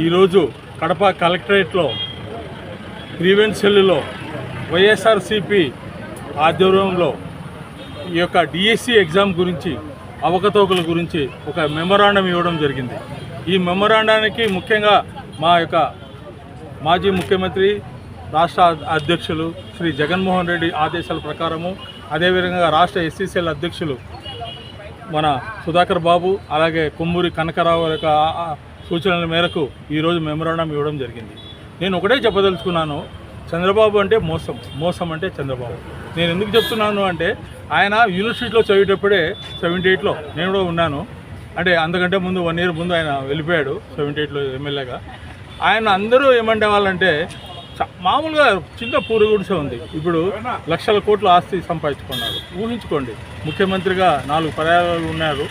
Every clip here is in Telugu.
ఈరోజు కడప కలెక్టరేట్లో గ్రీవెన్స్ సెల్లో వైఎస్ఆర్సీపీ ఆధ్వర్యంలో ఈ యొక్క డిఎస్సి ఎగ్జామ్ గురించి అవకతవకల గురించి ఒక మెమొరాండం ఇవ్వడం జరిగింది. ఈ మెమొరాండానికి ముఖ్యంగా మా యొక్క మాజీ ముఖ్యమంత్రి రాష్ట్ర అధ్యక్షులు శ్రీ జగన్మోహన్ రెడ్డి ఆదేశాల ప్రకారము, అదేవిధంగా రాష్ట్ర ఎస్సీసీఎల్ అధ్యక్షులు మన సుధాకర్ బాబు, అలాగే కొమ్మూరి కనకరావు యొక్క సూచనల మేరకు ఈరోజు మెమొరాండం ఇవ్వడం జరిగింది. నేను ఒకటే చెప్పదలుచుకున్నాను, చంద్రబాబు అంటే మోసం అంటే చంద్రబాబు. నేను ఎందుకు చెప్తున్నాను అంటే, ఆయన యూనివర్సిటీలో చదివేటప్పుడే 78లో నేను కూడా ఉన్నాను. అంటే అంతకంటే ముందు 1 year ముందు ఆయన వెళ్ళిపోయాడు 78లో ఎమ్మెల్యేగా. ఆయన అందరూ ఏమంటే వాళ్ళంటే మామూలుగా చిన్న పూరుగుడిసే ఉంది, ఇప్పుడు లక్షల కోట్ల ఆస్తి సంపాదించుకున్నారు. ఊహించుకోండి, ముఖ్యమంత్రిగా 4 పర్యాయాలు ఉన్నారు,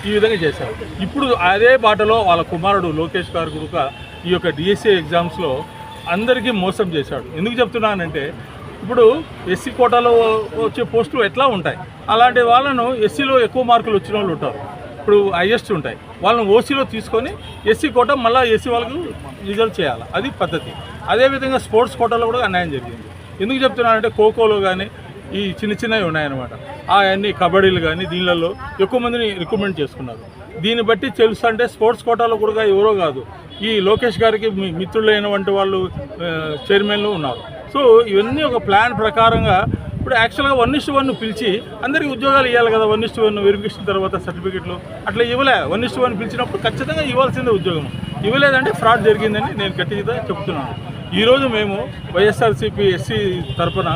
ఈ విధంగా చేశారు. ఇప్పుడు అదే బాటలో వాళ్ళ కుమారుడు లోకేష్ గారు కూడా ఈ యొక్క డిఎస్సి ఎగ్జామ్స్లో అందరికీ మోసం చేశాడు. ఎందుకు చెప్తున్నానంటే, ఇప్పుడు ఎస్సీ కోటాలో వచ్చే పోస్టులు ఎట్లా ఉంటాయి, అలాంటి వాళ్ళను ఎస్సీలో ఎక్కువ మార్కులు వచ్చిన వాళ్ళు ఉంటారు, ఇప్పుడు హైయెస్ట్ ఉంటాయి, వాళ్ళని ఓసీలో తీసుకొని ఎస్సీ కోటా మళ్ళీ ఎస్సీ వాళ్ళకు రిజర్వ్ చేయాలి, అది పద్ధతి. అదేవిధంగా స్పోర్ట్స్ కోటాలో కూడా అన్యాయం జరిగింది. ఎందుకు చెప్తున్నానంటే, ఖోఖోలో కానీ ఈ చిన్నవి ఉన్నాయన్నమాట, అవన్నీ కబడ్డీలు కానీ దీనిలలో ఎక్కువ మందిని రిక్రూట్మెంట్ చేసుకున్నారు. దీన్ని బట్టి తెలుసు అంటే స్పోర్ట్స్ కోటాలో కూడా ఎవరో కాదు, ఈ లోకేష్ గారికి మిత్రులైనటువంటి వాళ్ళు చైర్మన్లు ఉన్నారు. సో ఇవన్నీ ఒక ప్లాన్ ప్రకారంగా ఇప్పుడు యాక్చువల్గా 1:1 పిలిచి అందరికీ ఉద్యోగాలు ఇవ్వాలి కదా. 1:1 వెరిఫికేషన్ తర్వాత సర్టిఫికెట్లు అట్లా ఇవ్వలే. 1:1 పిలిచినప్పుడు ఖచ్చితంగా ఇవ్వాల్సిందే ఉద్యోగం. ఇవ్వలేదంటే ఫ్రాడ్ జరిగిందని నేను గట్టిగా చెప్తున్నాను. ఈరోజు మేము వైఎస్ఆర్సీపీ ఎస్సీ తరఫున